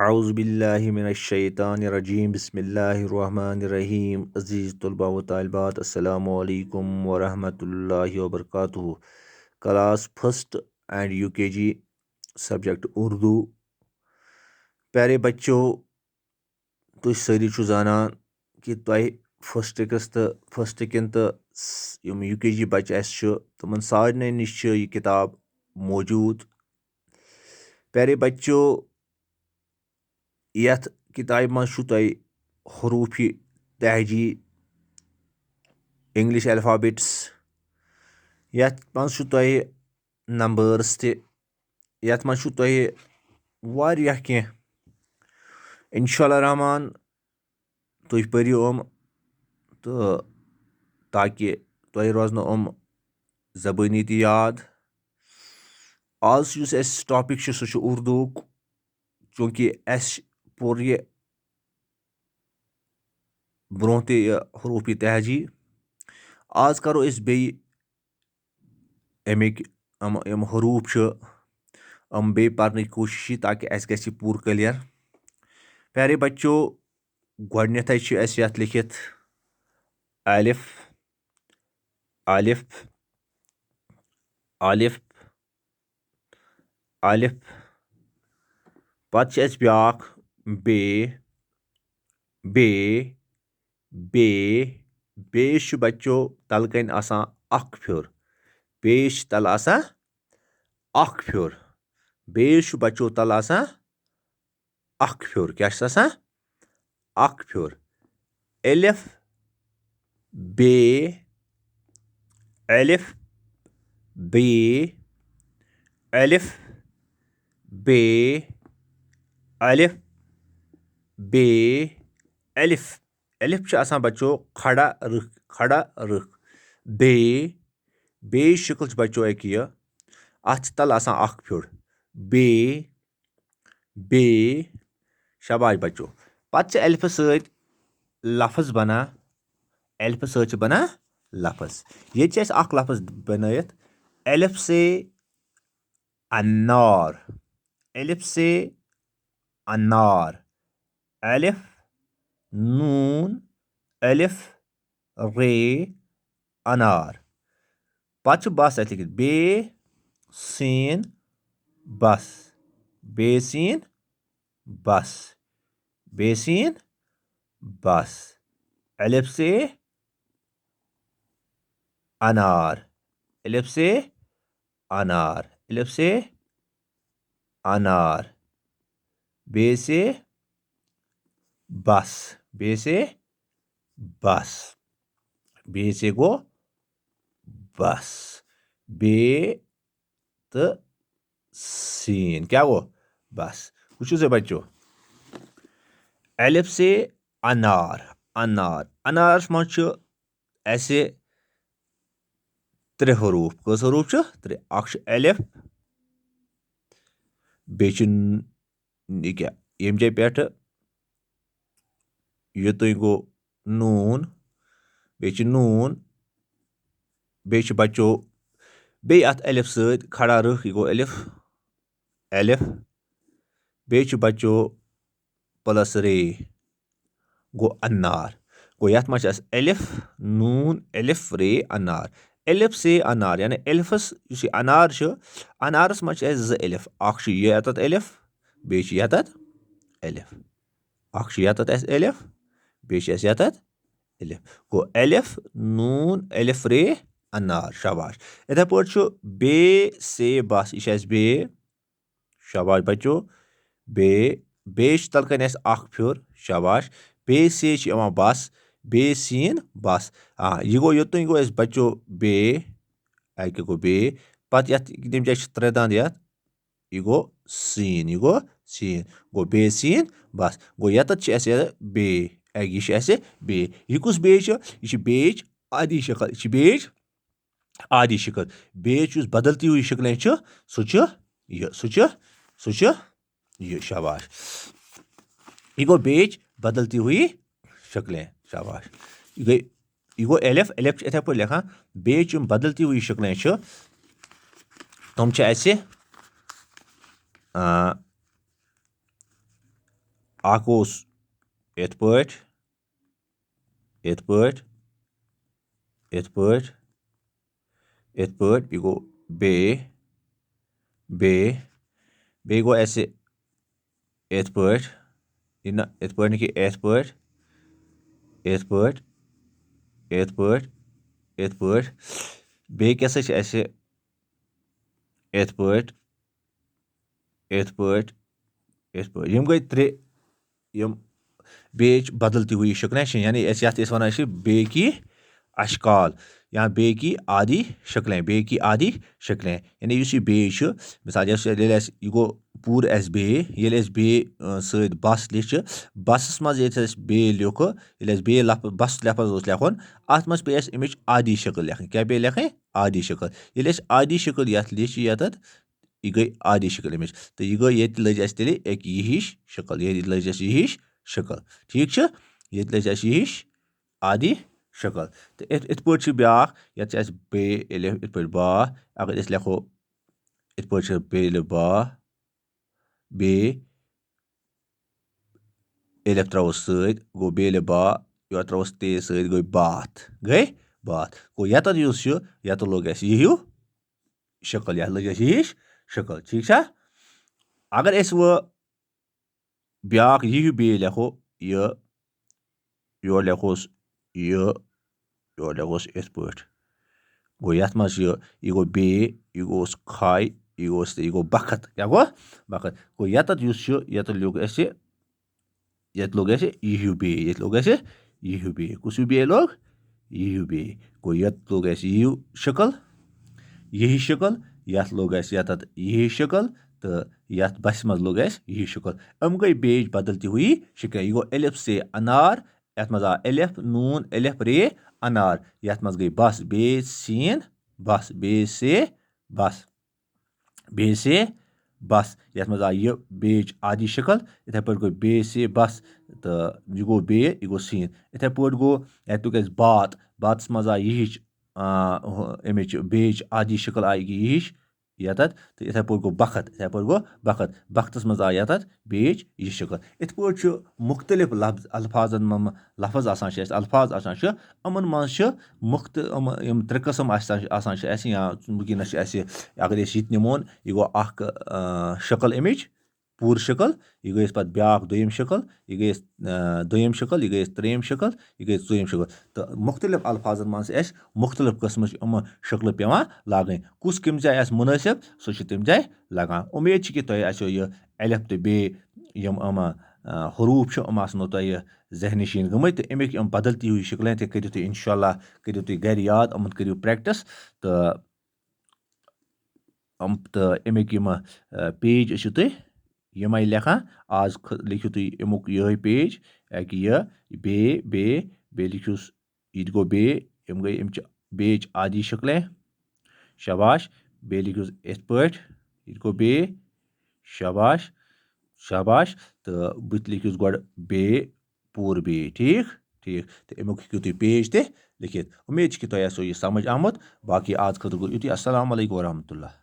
औज़ुबिल्लाहिमिनश्शैतानिर्रजीम बिस्मिल्लाहिर्रहमानिर्रहीम अज़ीज़ तलबा व तालिबात अस्सलामु अलैकुम व रहमतुल्लाहि व बरकातुहू। Class first and UKG subject Urdu. प्यारे बच्चों, तुम सारी छु जानान कि तुम फर्स्टकस तो फर्स्टकिन तो यम यूकेजी बच्चे अस तुमन सारने निश छ ये किताब मौजूद। प्यारे बच्चों, यथ किताब मज हरूफ तहजी इंग्लिश अल्फ़ाबेट्स, यथ मज नंबर्स ते, यथ मज वारियाह कें। इंशाल्लाह रहमान तुम परियो तो ताकि तुम रोजन ज़बानी ते याद। आज युस अस टॉपिक सह उर्दू, चूंकि अस पोर ये ब्रोह ते हरूफ तहजी। आज करो अस बे अमिक यम हरूफ बे पर कोशिश ताकि अस गि पूर क्लियर। प्यारे बच्चों, गोडनेथ अस यथ लिखित अलिफ अलिफ अलिफ अलिफ। पत अस ब्याख बे बे बे। बेस बच्चों तल कन आसान अख फिर, बेस तल आसान अख फिर। बेस बच्चों तल आसान अख फिर। क्या आसान अख फिर। एलिफ बे एलिफ बे एलिफ बे अलिफ बे एलिफ। एलिफ आसान बच्चों खड़ा रुख, खड़ा रुख। बे बे शिकल बच्चों एक अथ तल आसान अख फिर। बे बे। शाबाश बच्चों। पत एलिफ सत लफ्ज बना, एलिफ सत बना लफ्ज। ये अख लफ्ज बनत एलिफ से अन्नार, एलिफ से अन्नार। एलिफ नून एलिफ रे अनार। पत बस अत लिखित बे सीन बस, बे सीन बस, बे सीन बस। एलिफ से अनार, एलिफ से अनार, एलिफ से अनार। बे से बस, बे से बस, बे से गो बस। बे तो सीन क्या गो बस। वुचु बच्चों, एलिफ से अनार, अनार। अनार मज ऐसे त्रे हरूफ। कस हरूफ त्रे। अख एलिफ, बे क्या यम जे पे युत गो नून, बे नून। बे बच्चों बे अत एलिफ सत खड़ा रुख, यह गो एलिफ एलिफ। बे बच्चों प्लस रे गो अनार। गो यथ मज एलिफ नून एलिफ रे अनार। एलिफ से अनार यानी एलिफस अनार अनारस मज ज एलिफ। अख यत एलिफ, बे यत एलिफ। अख यत एलिफ, बे यत एलिफ। गो एलिफ नून एलिफ रे अनार। शाबाश। इथे पे बे से बस, यह बे। शाबाश बच्चों। बे बे तल कन अख फिर। शाबाश। बे से बस, बे सीन बस। हाँ यह गो युत गो बच्चों बे, अक गो बे। पत तम जा त्रे दंद यथ, यह गो सीन, यह गो सीन। गो बे सीन बस। गो यत बे, यह बे। यह कुस बे यह बेच आदि शक्ल, यह बेच आदि शक्ल। बेच बदलती हुई शक्लें सह यह। शाबाश। यह गो बेच बदलती हुई शक्लें। शाबाश। यह गो एलिफ, एलिफ इथे पे लिखा। बेच बदलती हुई शक्लें तुम اکھ اوس یِتھ پٲٹھۍ یِتھ پٲٹھۍ یِتھ پٲٹھۍ یِتھ پٲٹھۍ بیٚیہِ گوٚو بیٚیہِ گوٚو اَسہِ یِتھ پٲٹھۍ یہِ نہ یِتھ پٲٹھۍ نہٕ کینٛہہ یِتھ پٲٹھۍ یِتھ پٲٹھۍ یِتھ پٲٹھۍ یِتھ پٲٹھۍ بیٚیہِ کیٛاہ سا چھِ اَسہِ یِتھ پٲٹھۍ یِتھ پٲٹھۍ یِتھ پٲٹھۍ یِم گٔے ترٛےٚ یِم بیٚیہِ بدل تہِ ہوئی شکلیں چھِ یعنی أسۍ یَتھ أسۍ وَنان چھِ بیٚیہِ اشکال یا بیٚیہِ آدی شکلیں یعنی یُس یہِ بیٚیہِ چھُ مِثال ییٚلہِ اَسہِ یہِ گوٚو پوٗرٕ اَسہِ بیٚیہِ ییٚلہِ اَسہِ بیٚیہِ سۭتۍ بَس لیٚچھِ بَسَس منٛز ییٚلہِ اَسہِ بیٚیہِ لیوٚکھٕ ییٚلہِ اَسہِ بیٚیہِ بَس لفظ اوس لیکھُن اَتھ منٛز پیٚیہِ اَسہِ اَمِچ آدی شکل لیکھٕنۍ کیٛاہ پیٚیہِ لیکھٕنۍ آدی شکل ییٚلہِ اَسہِ آدی شکل یَتھ لیٚچھِ ییٚتَتھ یہِ گٔے آدی شکل اَمِچ تہٕ یہِ گٔے ییٚتہِ لٔج اَسہِ تیٚلہِ أکہِ یہِ ہِش شکل ییٚتہِ لٔج اَسہِ یہِ ہِش شکل ٹھیٖک چھِ ییٚتہِ لٔج اَسہِ یہِ ہِش آدی شکل تہٕ یِتھ پٲٹھۍ چھِ بیٛاکھ یَتھ چھِ اَسہِ بیٚیہِ ییٚلہِ یِتھ پٲٹھۍ با اگر أسۍ لیکھو یِتھ پٲٹھۍ چھِ بیٚیہِ با بیٚیہِ ییٚلہِ ترٛاوو سۭتۍ گوٚو بیٚیہِ با یورٕ ترٛاووس تیز سۭتۍ گٔے باتھ گوٚو یَتَتھ یُس چھُ یَتَتھ لوٚگ اَسہِ یہِ ہیوٗ شکل یَتھ لٔج اَسہِ یہِ ہِش شکل ٹھیٖک چھا اگر أسۍ وۄنۍ بیٛاکھ یہِ ہیوٗ بیٚیہِ لیکھو یہِ یورٕ لیکھوس یورٕ لیکھوس یِتھ پٲٹھۍ گوٚو یَتھ منٛز چھُ یہِ گوٚو بیٚیہِ یہِ گوٚوُس کھاے یہِ گوٚو بخت کیٛاہ گوٚو بخت گوٚو یَتَتھ یُس چھُ یَتَتھ لوٚگ اَسہِ ییٚتہِ لوٚگ اَسہِ یہِ ہیوٗ بیٚیہِ ییٚتہِ لوٚگ اَسہِ یہِ ہیوٗ بیٚیہِ کُس ہیوٗ بیٚیہِ لوٚگ یہِ ہیوٗ بیٚیہِ گوٚو یَتھ لوٚگ اَسہِ یہِ ہیوٗ شکل یہِ ہِش شکل یَتھ لوٚگ اَسہِ یَتَتھ یہِ ہِش شکل تہٕ یَتھ بَسہِ منٛز لوٚگ اَسہِ یہِ ہِش شکل یِم گٔے بیٚیہِ بدل تہِ ہوئی شکلیں یہِ گوٚو الف سے انار یَتھ منٛز آو الف نوٗن الف رے انار یَتھ منٛز گٔے بَس بیٚیہِ سیٖن بَس بیٚیہِ سے بَس یَتھ منٛز آو یہِ بیٚیِچ آدی شکل یِتھَے پٲٹھۍ گوٚو بیٚیہِ سے بَس تہٕ یہِ گوٚو بیٚیہِ یہِ گوٚو سیٖن یِتھَے پٲٹھۍ گوٚو یَتھ لوٚگ اَسہِ باتَس منٛز آو یہِ ہِش اَمِچ بیٚیِچ آدی شکل آیہِ یہِ ہِش یَتَتھ تہٕ یِتھَے پٲٹھۍ گوٚو بختَس منٛز آو یَتَتھ بیٚیِچ یہِ شکل یِتھ پٲٹھۍ چھُ مختلف الفاظن منٛز لفظ آسان چھِ اَسہِ الفاظ آسان چھِ یِمَن منٛز چھِ یِم ترٛےٚ قٕسٕم آسان چھِ اَسہِ یا وٕنکیٚنَس چھِ اَسہِ اگر أسۍ یہِ تہِ نِمون یہِ گوٚو اَکھ شکل اَمِچ پوٗرٕ شکل یہِ گٔے اَسہِ پَتہٕ بیٛاکھ دوٚیِم شکل یہِ گٔے اَسہِ دوٚیِم شکل یہِ گٔے اَسہِ ترٛیٚیِم شکل یہِ گٔے ژوٗرِم شکل تہٕ مختلف الفاظن منٛز چھِ اَسہِ مختلف قٕسمٕچ یِمہٕ شکلہٕ پٮ۪وان لاگٕنۍ کُس کَمہِ جایہِ آسہِ مُنٲسِب سُہ چھُ تَمہِ جایہِ لگان اُمید چھِ کہِ تۄہہِ آسیو یہِ الف تہٕ بیٚیہِ یِم حروٗف چھِ یِم آسنو تۄہہِ ذہنِشیٖن گٔمٕتۍ تہٕ اَمِکۍ یِم بدل تہِ ہوئی شکلیں تہِ کٔرِو تُہۍ اِنشاء اللہ کٔرِو تُہۍ گرِ یاد یِمن کٔرِو پرٛٮ۪کٹِس تہٕ اَمِکۍ یِم پیج ٲسِو تُہۍ یِمَے لیکھان آز لیکھِو تُہۍ اَمیُک یِہوٚے پیج اَکہِ یہِ بیٚیہِ لیکھِوس یہِ تہِ گوٚو بیٚیہِ یِم گٔے اَمچہِ بیٚیِچ آدی شکلیں شاباش بیٚیہِ لیکھِوس یِتھ پٲٹھۍ یہِ تہِ گوٚو بیٚیہِ شاباش تہٕ بٕتھِ لیکھِوس گۄڈٕ بیٚیہِ پوٗرٕ بیٚیہِ ٹھیٖک تہٕ اَمیُک ہیٚکِو تُہۍ پیج تہِ لیکھِتھ اُمید چھِ کہِ تۄہہِ آسیو یہِ سمجھ آمُت باقٕے آز خٲطرٕ گوٚو یُتُے السلام علیکم ورحمتہ اللہ